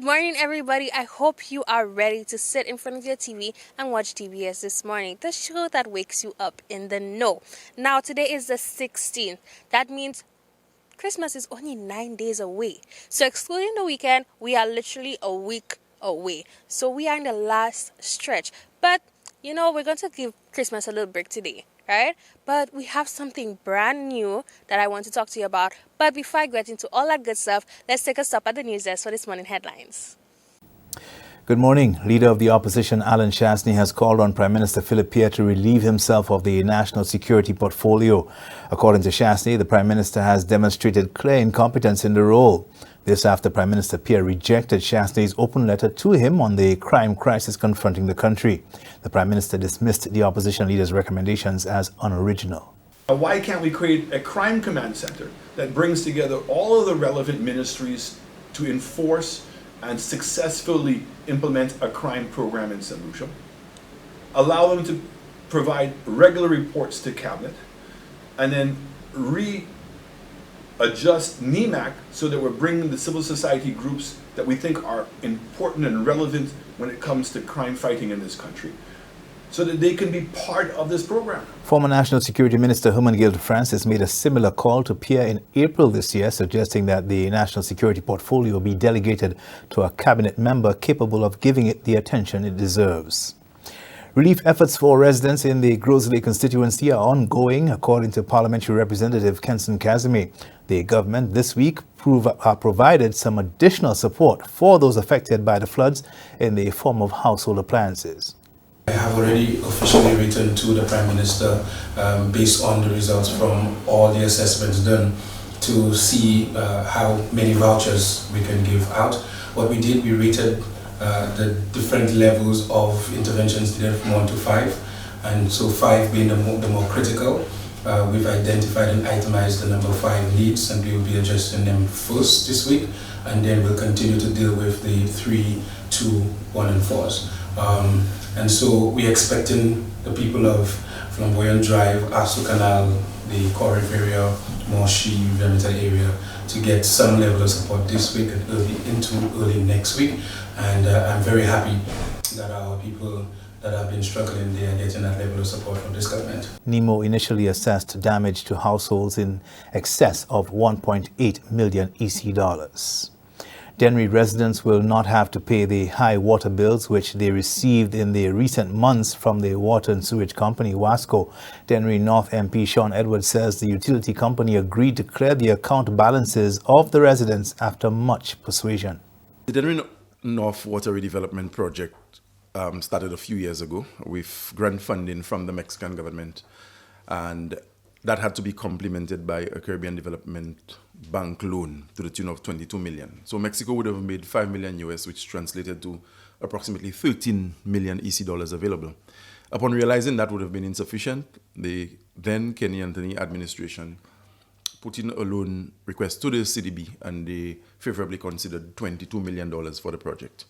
Good morning, everybody. I hope you are ready to sit in front of your TV and watch TBS this morning, the show that wakes you up in the know. Now, today is the 16th. That means Christmas is only 9 days away. So, excluding the weekend, we are literally a week away. So, we are in the last stretch. But, we're going to give Christmas a little break today, right? But we have something brand new that I want to talk to you about. But before I get into all that good stuff, let's take a stop at the news desk for this morning headlines. Good morning. Leader of the opposition, Alan Chasney, has called on Prime Minister Philip Pierre to relieve himself of the national security portfolio. According to Chasney, the Prime Minister has demonstrated clear incompetence in the role. This after Prime Minister Pierre rejected Chasney's open letter to him on the crime crisis confronting the country. The Prime Minister dismissed the opposition leader's recommendations as unoriginal. Why can't we create a crime command center that brings together all of the relevant ministries to enforce and successfully implement a crime program in St. Lucia? Allow them to provide regular reports to Cabinet and then readjust NEMAC so that we're bringing the civil society groups that we think are important and relevant when it comes to crime fighting in this country, so that they can be part of this program. Former National Security Minister Hermangild Francis made a similar call to Pierre in April this year, suggesting that the national security portfolio be delegated to a cabinet member capable of giving it the attention it deserves. Relief efforts for residents in the Grosley constituency are ongoing, according to Parliamentary Representative Kenson Kazimi. The government this week provided some additional support for those affected by the floods in the form of household appliances. I have already officially written to the Prime Minister based on the results from all the assessments done to see how many vouchers we can give out. What we did, we rated the different levels of interventions from 1 to 5, and so 5 being the more critical. We've identified and itemized the number 5 needs, and we will be addressing them first this week, and then we'll continue to deal with the 3, 2, 1 and 4s. And so we're expecting the people of Flamboyant Drive, Asu Canal, the Corridor area, Moshi, Remington area to get some level of support this week and early next week. And I'm very happy that our people that have been struggling, they are getting that level of support from this government. NEMO initially assessed damage to households in excess of 1.8 million EC dollars. Dennery residents will not have to pay the high water bills which they received in the recent months from the water and sewage company Wasco. Dennery North MP Sean Edwards says the utility company agreed to clear the account balances of the residents after much persuasion. The Dennery North Water Redevelopment Project started a few years ago with grant funding from the Mexican government, and that had to be complemented by a Caribbean Development Bank loan to the tune of 22 million. So Mexico would have made 5 million US, which translated to approximately 13 million EC dollars available. Upon realizing that would have been insufficient, the then Kenny Anthony administration put in a loan request to the CDB, and they favorably considered $22 million for the project.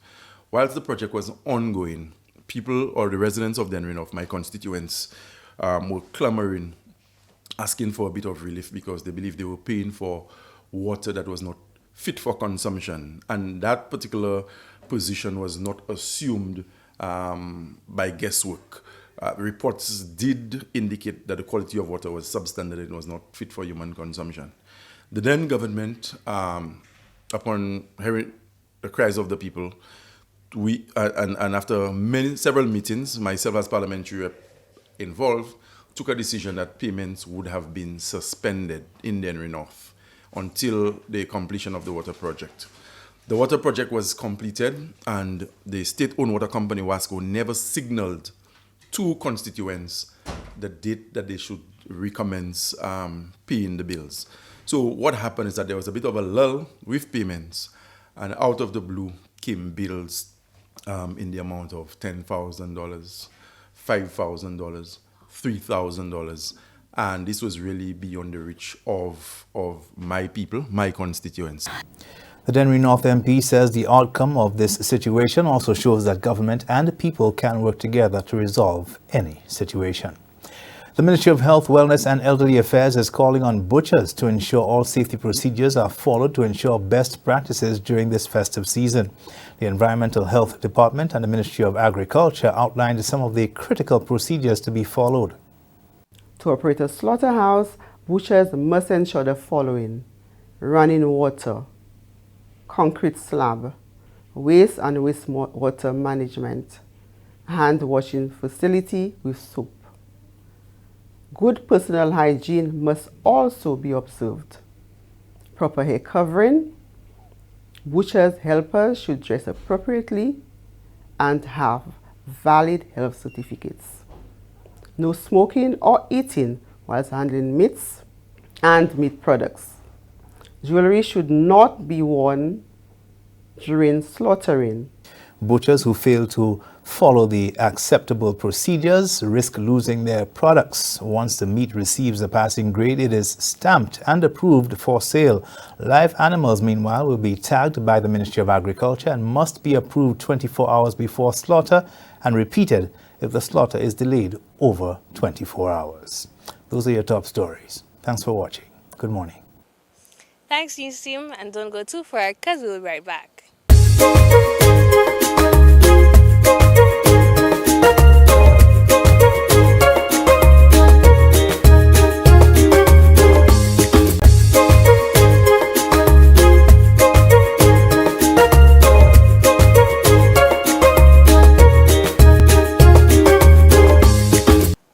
Whilst the project was ongoing, people or the residents of Dennery North, my constituents, were clamoring, asking for a bit of relief because they believe they were paying for water that was not fit for consumption. And that particular position was not assumed by guesswork. Reports did indicate that the quality of water was substandard and was not fit for human consumption. The then government, upon hearing the cries of the people, and after several meetings, myself as parliamentary rep involved, took a decision that payments would have been suspended in Dennery North until the completion of the water project. The water project was completed, and the state-owned water company Wasco never signaled to constituents the date that they should recommence paying the bills. So what happened is that there was a bit of a lull with payments, and out of the blue came bills in the amount of $10,000, $5,000, $3,000, and this was really beyond the reach of my people, my constituents. The Dennery North MP says the outcome of this situation also shows that government and people can work together to resolve any situation. The Ministry of Health, Wellness and Elderly Affairs is calling on butchers to ensure all safety procedures are followed to ensure best practices during this festive season. The Environmental Health Department and the Ministry of Agriculture outlined some of the critical procedures to be followed. To operate a slaughterhouse, butchers must ensure the following: running water, concrete slab, waste and wastewater management, hand washing facility with soap. Good personal hygiene must also be observed. Proper hair covering. Butchers' helpers should dress appropriately and have valid health certificates. No smoking or eating whilst handling meats and meat products. Jewelry should not be worn during slaughtering. Butchers who fail to follow the acceptable procedures risk losing their products. Once the meat receives a passing grade, it is stamped and approved for sale. Live animals, meanwhile, will be tagged by the Ministry of Agriculture and must be approved 24 hours before slaughter and repeated if the slaughter is delayed over 24 hours. Those are your top stories. Thanks for watching. Good morning. Thanks, news team, and don't go too far because we'll be right back.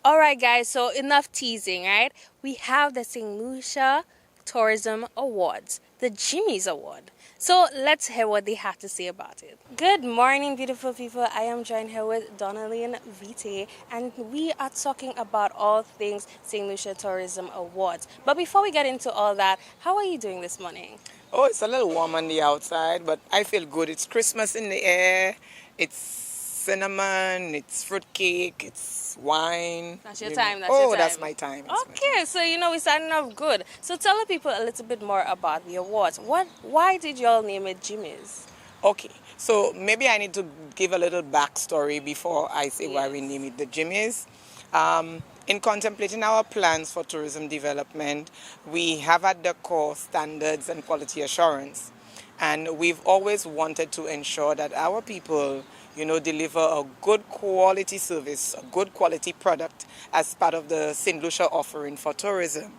Alright guys, so enough teasing, right? We have the St. Lucia Tourism Awards, the Jimmy's Award. So let's hear what they have to say about it. Good morning, beautiful people. I am joined here with Donaline Vite, and we are talking about all things St. Lucia Tourism Awards. But before we get into all that, how are you doing this morning? Oh, it's a little warm on the outside, but I feel good. It's Christmas in the air. It's cinnamon, it's fruitcake, it's wine. That's your you time, know. that's your time. That's my time. Okay, so we're starting off good. So tell the people a little bit more about the awards. Why did y'all name it Jimmy's? Okay, so maybe I need to give a little backstory before I say why we name it the Jimmy's. In contemplating our plans for tourism development, we have at the core standards and quality assurance. And we've always wanted to ensure that our people deliver a good quality service, a good quality product as part of the St. Lucia offering for tourism.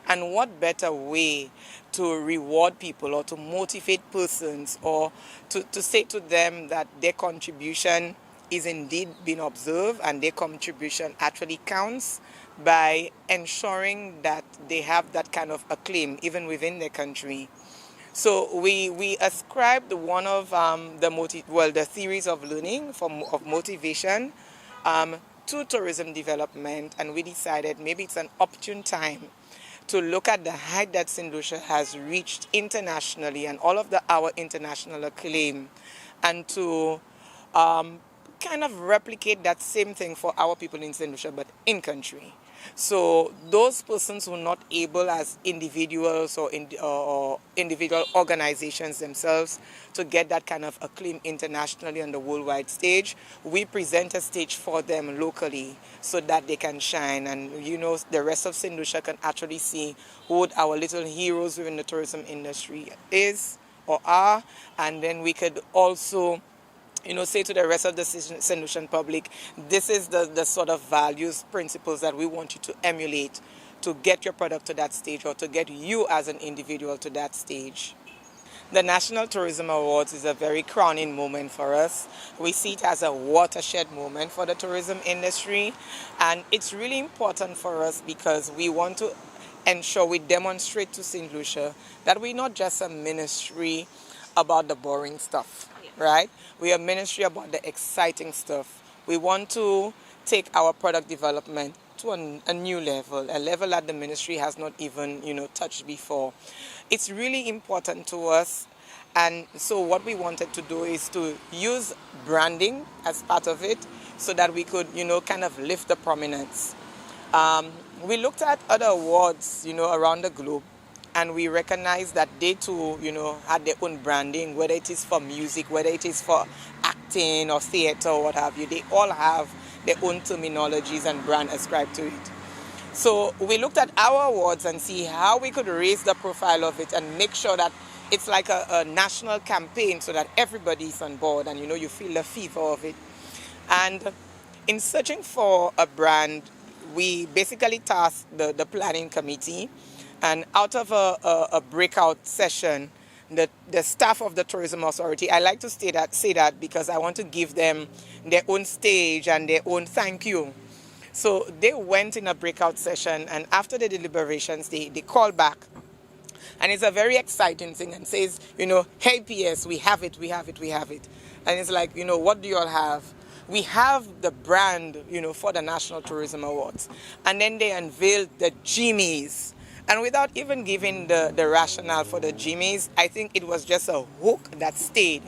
And what better way to reward people or to motivate persons or to say to them that their contribution is indeed being observed and their contribution actually counts by ensuring that they have that kind of acclaim even within their country. So we ascribed one of the theories of learning of motivation to tourism development, and we decided maybe it's an opportune time to look at the height that St. Lucia has reached internationally and all of our international acclaim, and to kind of replicate that same thing for our people in St. Lucia, but in country. So those persons who are not able as individuals or individual organizations themselves to get that kind of acclaim internationally on the worldwide stage, we present a stage for them locally so that they can shine, and the rest of St. Lucia can actually see who our little heroes within the tourism industry is or are, and then we could also say to the rest of the St. Lucian public, this is the sort of values, principles that we want you to emulate to get your product to that stage or to get you as an individual to that stage. The National Tourism Awards is a very crowning moment for us. We see it as a watershed moment for the tourism industry, and it's really important for us because we want to ensure we demonstrate to St. Lucia that we're not just a ministry about the boring stuff. Right? We are a ministry about the exciting stuff. We want to take our product development to a new level, a level that the ministry has not even, touched before. It's really important to us, and so what we wanted to do is to use branding as part of it so that we could, kind of lift the prominence. We looked at other awards, around the globe, and we recognize that they too, had their own branding, whether it is for music, whether it is for acting or theater or what have you. They all have their own terminologies and brand ascribed to it. So we looked at our awards and see how we could raise the profile of it and make sure that it's like a national campaign so that everybody's on board and, you feel the fever of it. And in searching for a brand, we basically tasked the planning committee, and out of a breakout session, the staff of the Tourism Authority, I like to say that because I want to give them their own stage and their own thank you. So they went in a breakout session, and after the deliberations, they called back. And it's a very exciting thing and says, hey PS, we have it. And it's like, what do you all have? We have the brand, for the National Tourism Awards. And then they unveiled the Jimmys. And without even giving the rationale for the Jimmys, I think it was just a hook that stayed.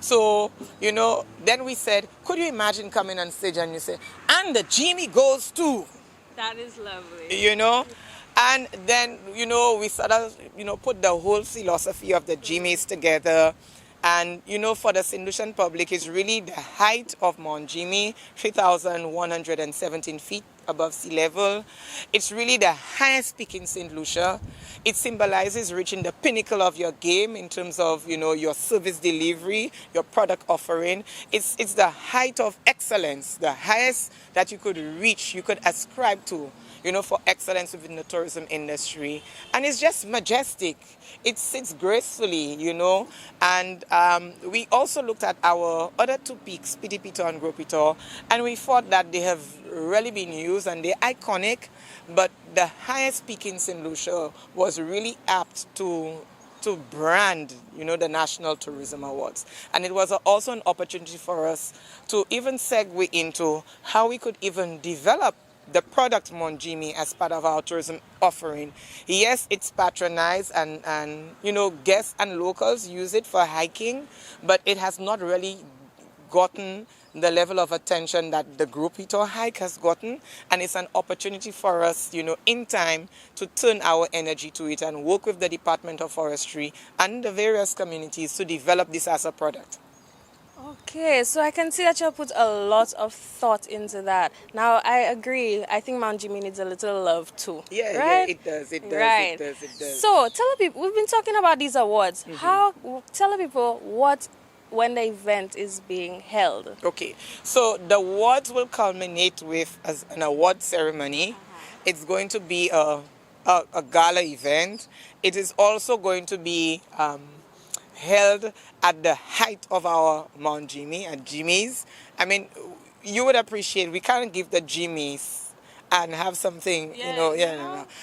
So, then we said, could you imagine coming on stage and you say, and the Jimmy goes too? That is lovely. And then, we sort of, put the whole philosophy of the Jimmys together. And, for the St. Lucian public, it's really the height of Mount Jimmy, 3,117 feet above sea level. It's really the highest peak in St. Lucia. It symbolizes reaching the pinnacle of your game in terms of, your service delivery, your product offering. It's the height of excellence, the highest that you could reach, you could ascribe to, for excellence within the tourism industry. And it's just majestic. It sits gracefully, And we also looked at our other two peaks, Pitipito and Gropito, and we thought that they have really been used and they're iconic, but the highest peak in St. Lucia was really apt to brand, the National Tourism Awards. And it was also an opportunity for us to even segue into how we could even develop the product Mount Jimmy as part of our tourism offering. Yes, it's patronized and guests and locals use it for hiking, but it has not really gotten the level of attention that the Gropito hike has gotten, and it's an opportunity for us, in time to turn our energy to it and work with the Department of Forestry and the various communities to develop this as a product. Okay, so I can see that you put a lot of thought into that. Now, I agree. I think Mount Jimmy needs a little love too. Yeah, right? Yeah, it does. Right. It does. So, tell the people, we've been talking about these awards. Tell the people when the event is being held. Okay, so the awards will culminate with an award ceremony. It's going to be a gala event. It is also going to be held at the height of our Mount Jimmy and Jimmy's. I mean, you would appreciate, we can't give the Jimmy's and have something, no.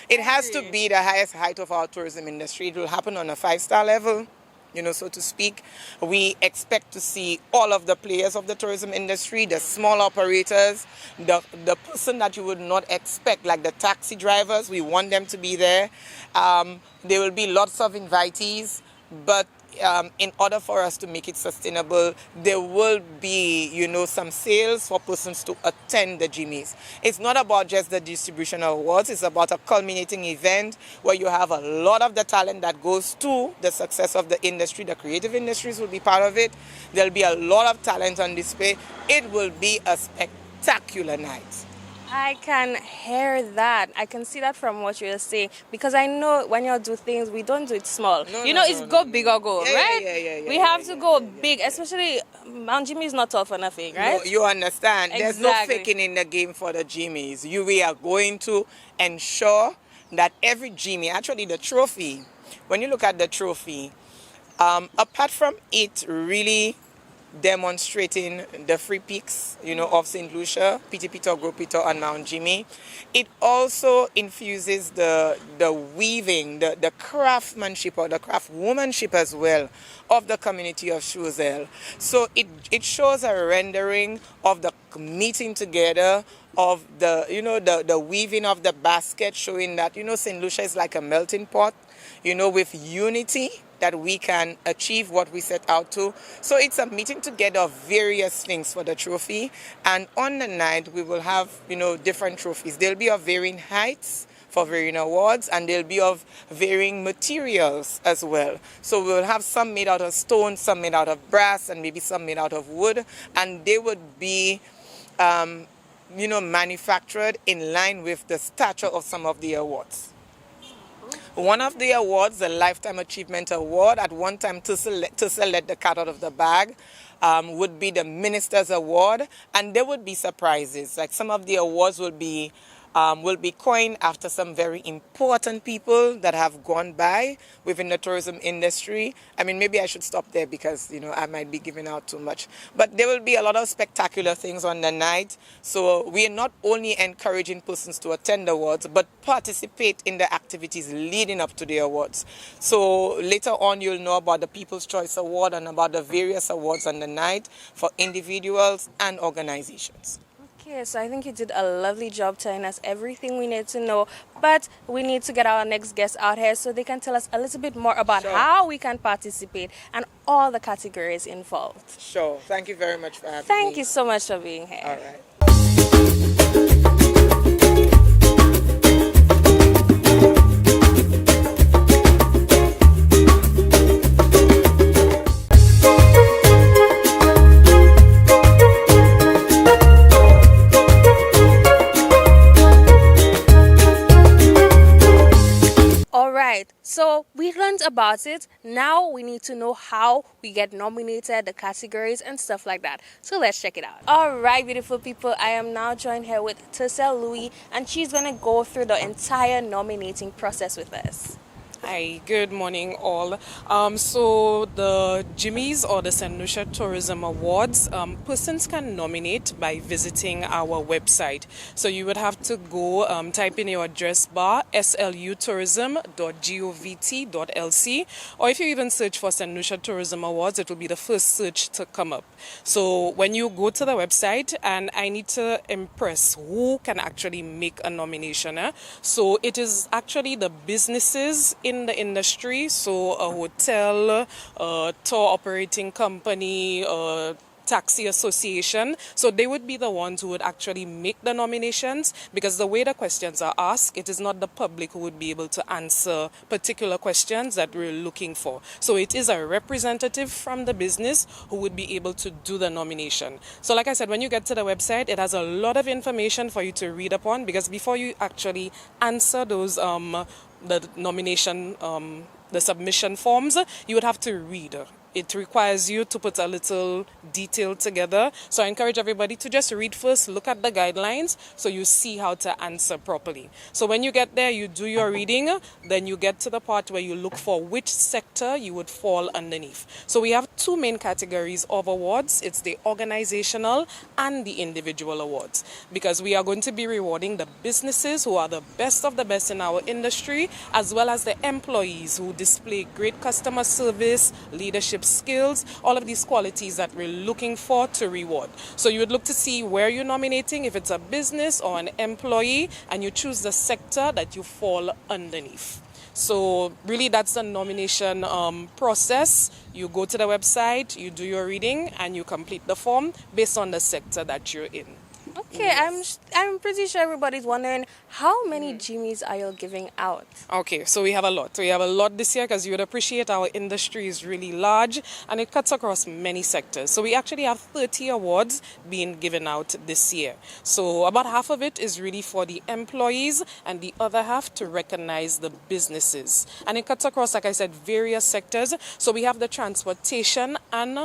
It has to be the highest height of our tourism industry. It will happen on a 5-star level, so to speak. We expect to see all of the players of the tourism industry, the small operators, the person that you would not expect, like the taxi drivers. We want them to be there. There will be lots of invitees, but in order for us to make it sustainable, there will be, some sales for persons to attend the Jimmys. It's not about just the distribution of awards. It's about a culminating event where you have a lot of the talent that goes to the success of the industry. The creative industries will be part of it. There'll be a lot of talent on display. It will be a spectacular night. I can hear that. I can see that from what you're saying, because I know when you do things, we don't do it small. It's go big or go, right? Yeah, we have to go big, especially Mount Jimmy is not all for nothing, right? No, you understand. Exactly. There's no faking in the game for the Jimmys. We are going to ensure that every Jimmy, actually the trophy, when you look at the trophy, apart from it really demonstrating the free peaks, of St. Lucia, Pitipito, Gropito, and Mount Jimmy. It also infuses the weaving, the craftsmanship or the craftwomanship as well of the community of Choiseul. So it shows a rendering of the meeting together of the weaving of the basket, showing that, St. Lucia is like a melting pot, with unity, that we can achieve what we set out to. So it's a meeting together of various things for the trophy. And on the night, we will have, different trophies. They'll be of varying heights for varying awards, and they'll be of varying materials as well. So we'll have some made out of stone, some made out of brass, and maybe some made out of wood. And they would be manufactured in line with the stature of some of the awards. One of the awards, the Lifetime Achievement Award, at one time to let the cat out of the bag, would be the Minister's Award, and there would be surprises. Like some of the awards will be coined after some very important people that have gone by within the tourism industry. I mean, maybe I should stop there because, I might be giving out too much. But there will be a lot of spectacular things on the night. So we are not only encouraging persons to attend the awards, but participate in the activities leading up to the awards. So later on, you'll know about the People's Choice Award and about the various awards on the night for individuals and organizations. Okay, so I think you did a lovely job telling us everything we need to know, but we need to get our next guest out here so they can tell us a little bit more about how we can participate and all the categories involved. Sure. Thank you very much for having me. Thank you so much for being here. All right. So we learned about it. Now we need to know how we get nominated, the categories and stuff like that. So let's check it out. All right, beautiful people. I am now joined here with Tercel Louis, and she's going to go through the entire nominating process with us. Hi, good morning all. So the Jimmy's or the St. Lucia Tourism Awards, persons can nominate by visiting our website. So you would have to go type in your address bar, slutourism.govt.lc, or if you even search for St. Lucia Tourism Awards, it will be the first search to come up. So when you go to the website, and I need to impress who can actually make a nomination. So it is actually the businesses in the industry, so a hotel, a tour operating company, taxi association, so they would be the ones who would actually make the nominations, because the way the questions are asked, it is not the public who would be able to answer particular questions that we're looking for. So it is a representative from the business who would be able to do the nomination. So like I said, when you get to the website, it has a lot of information for you to read upon, because before you actually answer those the nomination, the submission forms, you would have to read. It requires you to put a little detail together. So I encourage everybody to just read first, look at the guidelines, so you see how to answer properly. So when you get there, you do your reading, then you get to the part where you look for which sector you would fall underneath. So we have two main categories of awards. It's the organizational and the individual awards, because we are going to be rewarding the businesses who are the best of the best in our industry, as well as the employees who display great customer service, leadership skills, all of these qualities that we're looking for to reward. So you would look to see where you're nominating, if it's a business or an employee, and you choose the sector that you fall underneath. So really that's the nomination process. You go to the website, you do your reading, and you complete the form based on the sector that you're in. Okay, I'm pretty sure everybody's wondering, how many Jimmys are you giving out? Okay, so we have a lot. We have a lot this year, because you would appreciate our industry is really large and it cuts across many sectors. So we actually have 30 awards being given out this year. So about half of it is really for the employees, and the other half to recognize the businesses. And it cuts across, like I said, various sectors. So we have the transportation and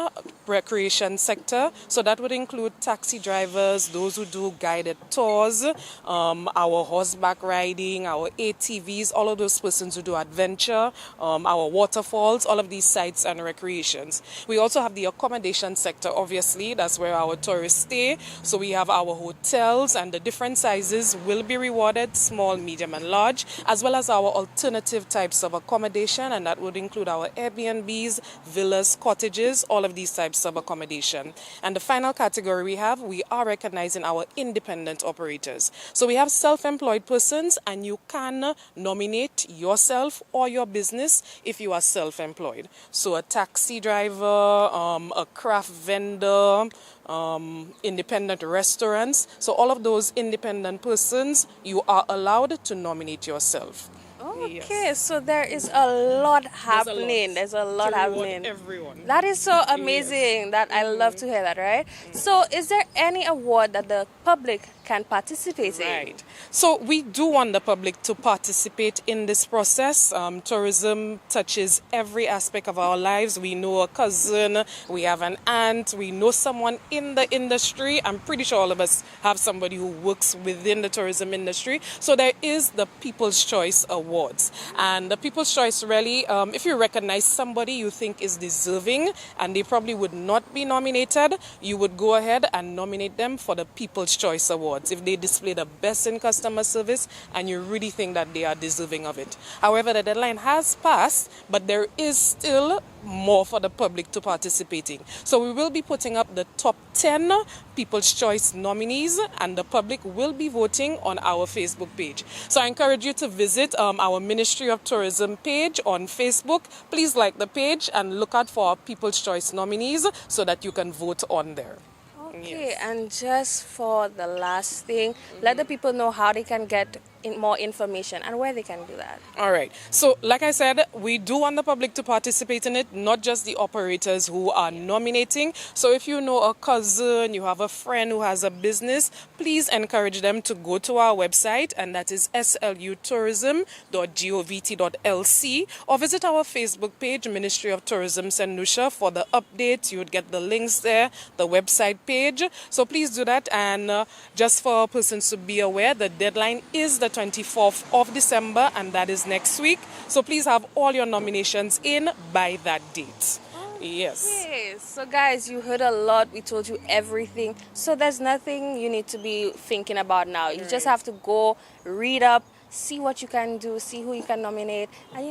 recreation sector. So that would include taxi drivers, those who do guided tours, our horseback riding, our ATVs, all of those persons who do adventure, our waterfalls, all of these sites and recreations. We also have the accommodation sector, obviously, that's where our tourists stay. So we have our hotels, and the different sizes will be rewarded, small, medium and large, as well as our alternative types of accommodation, and that would include our Airbnbs, villas, cottages, all of these types of accommodation. And the final category we are recognizing our independent operators. So we have self-employed persons, and you can nominate yourself or your business if you are self-employed. So a taxi driver, a craft vendor, independent restaurants. So all of those independent persons, you are allowed to nominate yourself. Oh, Okay, so there is a lot happening. There's a lot to reward happening. everyone. That is so amazing. That I love to hear that, right? So, is there any award that the public can participate in? Right. So we do want the public to participate in this process. Tourism touches every aspect of our lives. We know a cousin, we have an aunt, we know someone in the industry. I'm pretty sure all of us have somebody who works within the tourism industry. So there is the People's Choice Awards. And the People's Choice really, if you recognize somebody you think is deserving and they probably would not be nominated, you would go ahead and nominate them for the People's Choice Awards if they display the best in customer service and you really think that they are deserving of it. However, the deadline has passed, but there is still more for the public to participate in. So we will be putting up the top 10 People's Choice nominees and the public will be voting on our Facebook page. So I encourage you to visit our Ministry of Tourism page on Facebook. Please like the page and look out for our People's Choice nominees so that you can vote on there. Okay, Yes. and just for the last thing, let the people know how they can get more information and where they can do that. All right. So, like I said, we do want the public to participate in it, not just the operators who are nominating. So, if you know a cousin, you have a friend who has a business, please encourage them to go to our website, and that is slutourism.govt.lc, or visit our Facebook page, Ministry of Tourism St. Lucia, for the updates. You would get the links there, the website page. So, please do that. And just for persons to be aware, the deadline is the 24th of December, and that is next week. So please have all your nominations in by that date. Yes. Okay, so guys, you heard a lot. We told you everything. So there's nothing you need to be thinking about now. You just have to go read up, see what you can do, see who you can nominate, and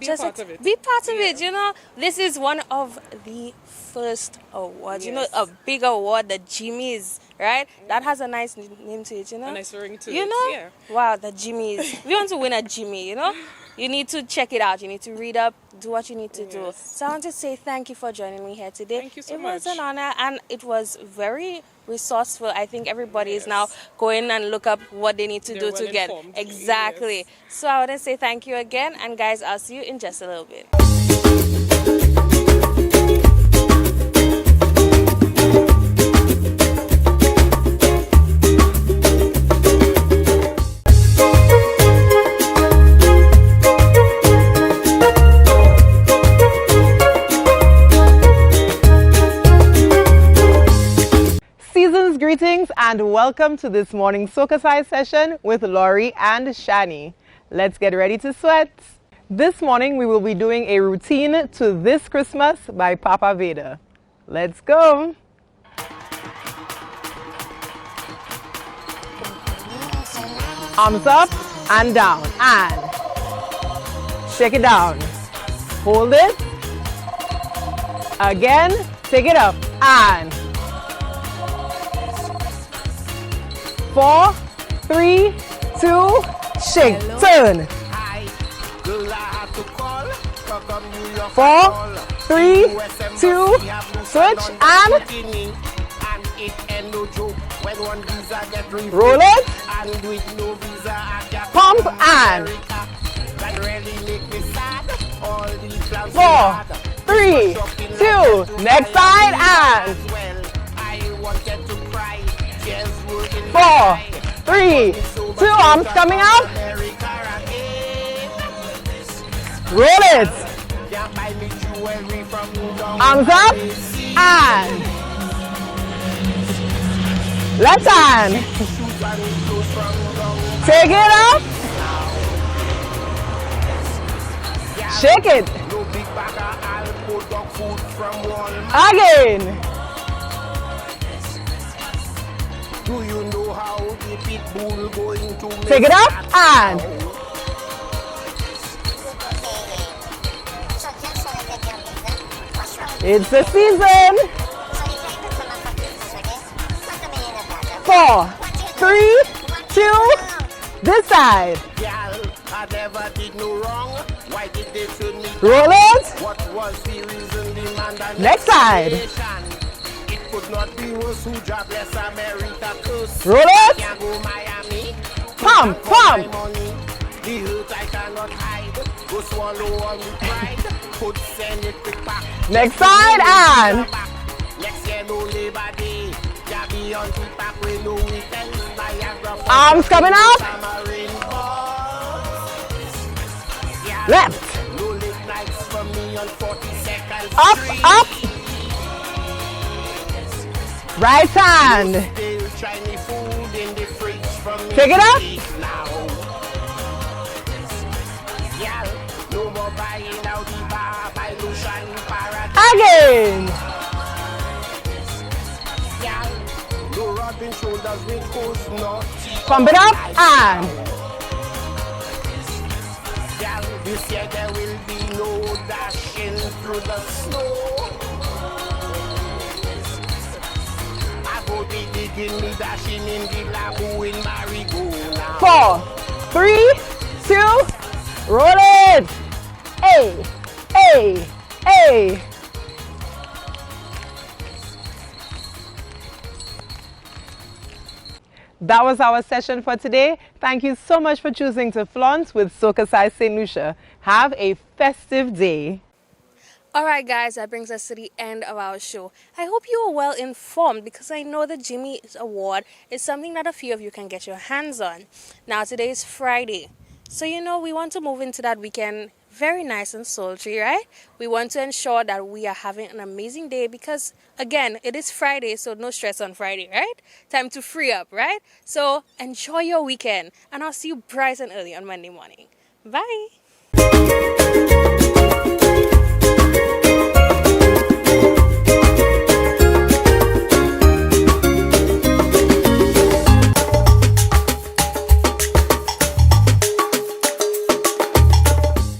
Be just part of it. be part of it. This is one of the first awards. Yes. A big award, the Jimmy's, right? That has a nice name to it. A nice ring to You it. know? Yeah. Wow, the Jimmy's. If you want to win a Jimmy, you need to check it out. You need to read up, do what you need to do. Yes. So I want to say thank you for joining me here today. Thank you so It was much. an honor and it was very resourceful. I think everybody is now going and look up what they need to They're do to get. well-informed. Exactly. Yes. So I want to say thank you again. And guys, I'll see you in just a little bit. Season's greetings and welcome to this morning's SocaCize session with Laurie and Shani. Let's get ready to sweat. This morning we will be doing a routine to This Christmas by Papa Vader. Let's go. Arms up and down and shake it down. Hold it. Again, take it up and 4, 3, 2, shake, turn. 4, 3, 2, switch and roll it, pump and 4, 3, 2, next side and 4, 3, 2, arms coming up, roll it, arms up and left hand, take it up, shake it, again, take it up and it's the season. 4, 3, 2, this side. Roll it. Next side. Roll it. Pump, pump. The hurt I cannot hide. Go swallow all my pride. Could send it back. Next side and Next year no Labor Day. Ya be on the back with no weekends. Niagara Falls. arms coming up. Tamarind Falls. Yeah. Left. No late nights for me on 42nd Up, Street. up. Right hand. Still Chinese food in the fridge from me. Take it up. Now. Yeah. No more buying out the bar by Lucian Paradise. Again. Yeah. No rubbing shoulders with coast not. Pump it up and Yeah. This year there will be no dashing through the snow. I go be digging me dashing in the labu in Marigo now. 4, 3, 2, roll it. Hey, hey, hey. That was our session for today. Thank you so much for choosing to flaunt with SocaCize St. Lucia. Have a festive day. Alright guys, that brings us to the end of our show. I hope you are well informed because I know the Jimmy's Award is something that a few of you can get your hands on. Now today is Friday, so we want to move into that weekend very nice and sultry, right? We want to ensure that we are having an amazing day because again, it is Friday, so no stress on Friday, right? Time to free up, right? So enjoy your weekend and I'll see you bright and early on Monday morning. Bye!